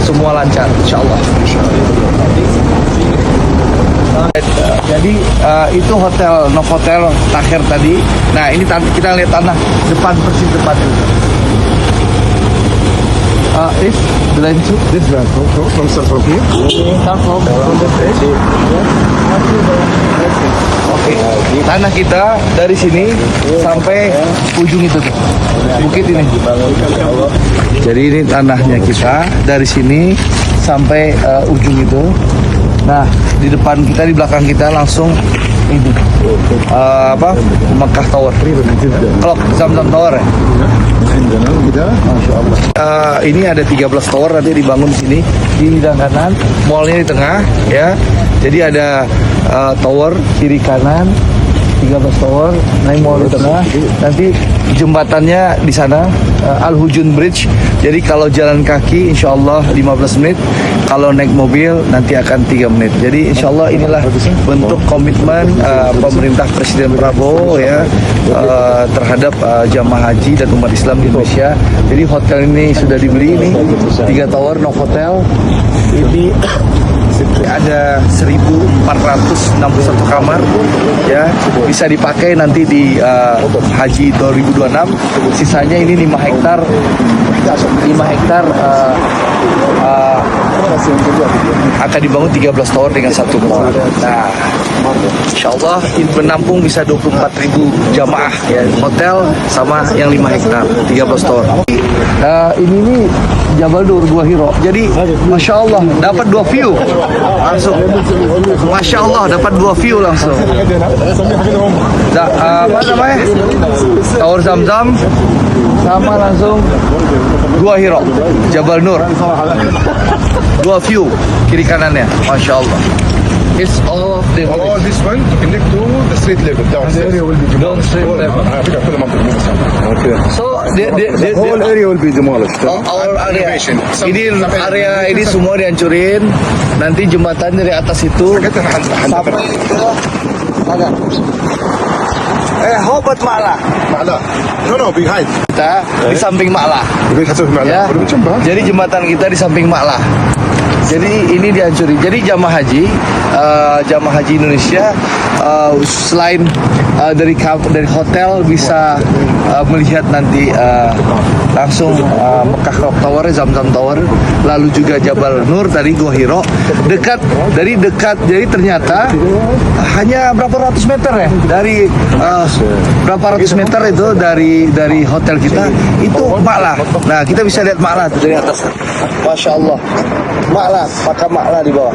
semua lancar, insyaallah. Jadi itu hotel Novotel Takher tadi. Nah ini kita lihat tanah depan, persis depan itu. Is the line to This van from Central here. start from the place? Oke, tanah kita dari sini sampai ujung itu tuh, bukit ini. Jadi ini tanahnya kita dari sini sampai ujung itu. Nah, di depan kita, di belakang kita langsung ini Mekah Tower, Clock Zamzam Tower ya. Masya Allah. Ini ada 13 tower nanti dibangun di sini di kanan, mallnya di tengah ya. Jadi ada tower kiri kanan, 13 tower, naik mall di tengah. Nanti jembatannya di sana, Al Hujun Bridge. Jadi kalau jalan kaki insya Allah 15 menit, kalau naik mobil nanti akan 3 menit. Jadi insya Allah inilah bentuk komitmen pemerintah Presiden Prabowo ya terhadap jamaah haji dan umat Islam di Indonesia. Jadi hotel ini sudah dibeli, ini 3 tower Novotel. Ini ada 1.461 kamar ya, bisa dipakai nanti di Haji 2026. Sisanya ini 5 hektar akan dibangun 13 tower dengan 1 mall. Nah, insya Allah ini menampung bisa 24.000 jamaah ya, hotel sama yang 5 hektar 13 tower. Ini nih Jabal Nur Gua Hiro. Jadi masya Allah dapat 2 view langsung. Masya Allah dapat 2 view langsung. Apa namanya? Tower Zamzam sama langsung Gua Hiro, Jabal Nur. 2 view kiri kanannya, masya Allah. It's all of them. All this one to connect to the street level downstairs. Down street level. Okay. So The whole area will be demolished. our area. Renovation. Ini area ini semua dihancurin. Nanti jembatan dari atas itu sampai ke mana? How about Ma'la? Ma'la. No, behind. Kita di samping Ma'la. Ya. Jadi jembatan kita di samping Ma'la. Jadi ini dihancurin. Jadi jamaah haji Indonesia selain dari hotel bisa melihat nanti langsung Mekah Clock Tower, Zamzam Tower, lalu juga Jabal Nur tadi Gua Hiro. Dekat. Jadi ternyata hanya berapa ratus meter ya dari berapa ratus meter itu dari hotel kita itu Ma'la. Nah kita bisa lihat Ma'la dari atas. Masya Allah. Ma'la, makam Ma'la di bawah.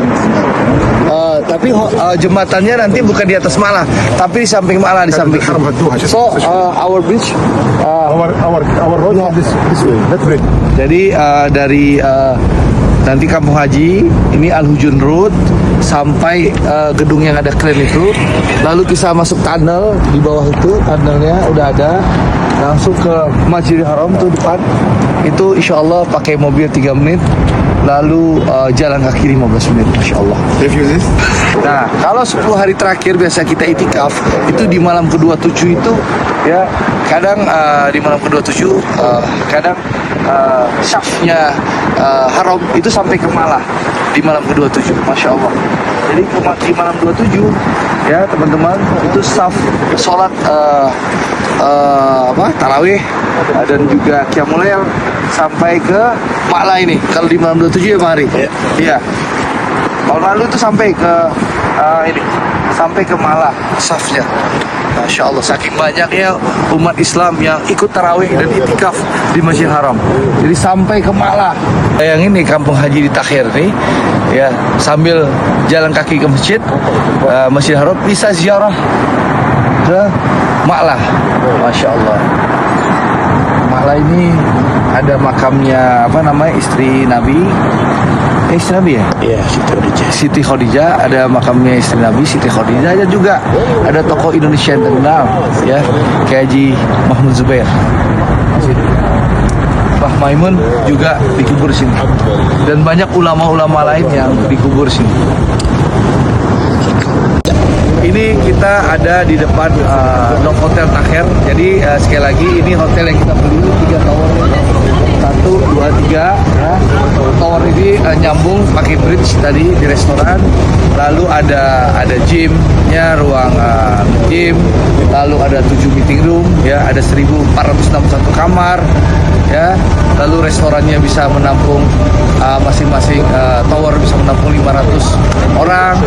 Tapi jembatannya nanti bukan di atas Ma'la, tapi di samping Ma'la, di samping. So our bridge, our road is this way. That bridge. jadi dari nanti Kampung Haji ini Al Hujun Road sampai gedung yang ada kren itu, lalu kita masuk tunnel di bawah itu, tunnelnya udah ada, langsung ke Masjidil Haram tuh depan. Itu insya Allah pakai mobil 3 menit, lalu jalan kaki 15 menit, masya Allah. Nah, kalau 10 hari terakhir biasa kita itikaf, itu di malam ke-27 itu ya, kadang di malam ke-27 kadang syafnya haram itu sampai ke Malah di malam ke-27, masya Allah. Jadi di malam 27 ya teman-teman, itu saf sholat tarawih dan juga qiyamul lail sampai ke Ma'la ini. Kalau di malam 27 ya Mari. Iya. Tahun lalu itu sampai ke ini, sampai ke Ma'la safnya. Masya Allah, saking banyaknya umat Islam yang ikut tarawih dan itikaf di Masjidil Haram. Jadi sampai ke Ma'la. Bayangin nih Kampung Haji di Takher nih, ya sambil jalan kaki ke masjid, Masjidil Haram, bisa ziarah ke Ma'la. Masya Allah. Ma'la ini ada makamnya istri Nabi. Istri Nabi ya? Iya, Siti Khadijah. Ada makamnya istri Nabi, Siti Khadijah. Dan juga ada tokoh Indonesia yang terkenal ya, kayak Haji Mahmud Zubair. Mbah Maimun juga dikubur sini. Dan banyak ulama-ulama lain yang dikubur sini. Ini kita ada di depan Novotel Takher. Jadi sekali lagi ini hotel yang kita beli 3 tower. 1, 2, 3 ya. Tower Jadi nyambung pakai bridge tadi di restoran, lalu ada gymnya, ruang gym, lalu ada 7 meeting room, ya, ada 1.461 kamar, ya, lalu restorannya bisa menampung masing-masing tower bisa menampung 500 orang,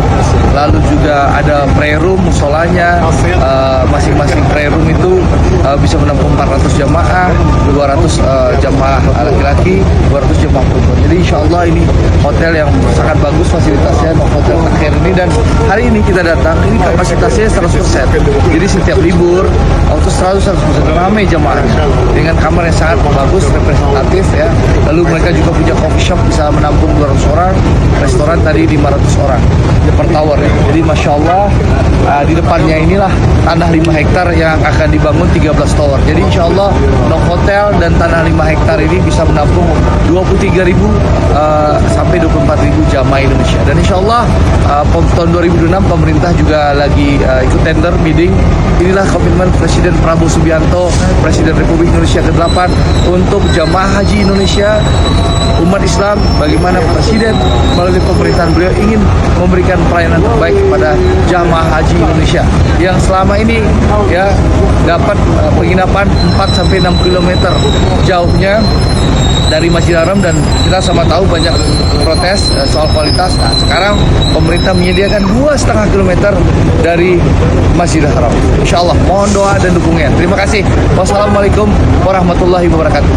lalu juga ada prayer room, musolanya, masing-masing prayer room itu bisa menampung 400 jamaah, 200 jamaah laki-laki, 200 jamaah perempuan. Jadi insya Allah ini hotel yang sangat bagus fasilitasnya, hotel terakhir ini, dan hari ini kita datang, ini kapasitasnya 100%. Jadi setiap libur, waktu 100% ramai jamaahnya dengan kamar yang sangat bagus, representatif, ya. Lalu mereka juga punya coffee shop bisa menampung 200 orang, restoran tadi 500 orang per tower, ya. Jadi Masya Allah, di depannya inilah tanah 5 hektar yang akan dibangun 13 tower. Jadi Insya Allah Nok Hotel dan tanah 5 hektar ini bisa menampung 23.000 sampai 24.000 jamaah Indonesia. Dan Insya Allah tahun 2006 pemerintah juga lagi ikut tender bidding. Inilah komitmen Presiden Prabowo Subianto, Presiden Republik Indonesia ke-8 untuk jamaah haji Indonesia, umat Islam, bagaimana Presiden melalui pemerintahan beliau ingin memberikan pelayanan terbaik kepada jamaah haji Indonesia yang selama ini, ya, dapat penginapan 4 sampai 6 km jauhnya dari Masjidil Haram, dan kita sama tahu banyak protes soal kualitas. Nah, sekarang pemerintah menyediakan 2,5 km dari Masjidil Haram. Insya Allah mohon doa dan dukungan. Terima kasih. Wassalamualaikum warahmatullahi wabarakatuh.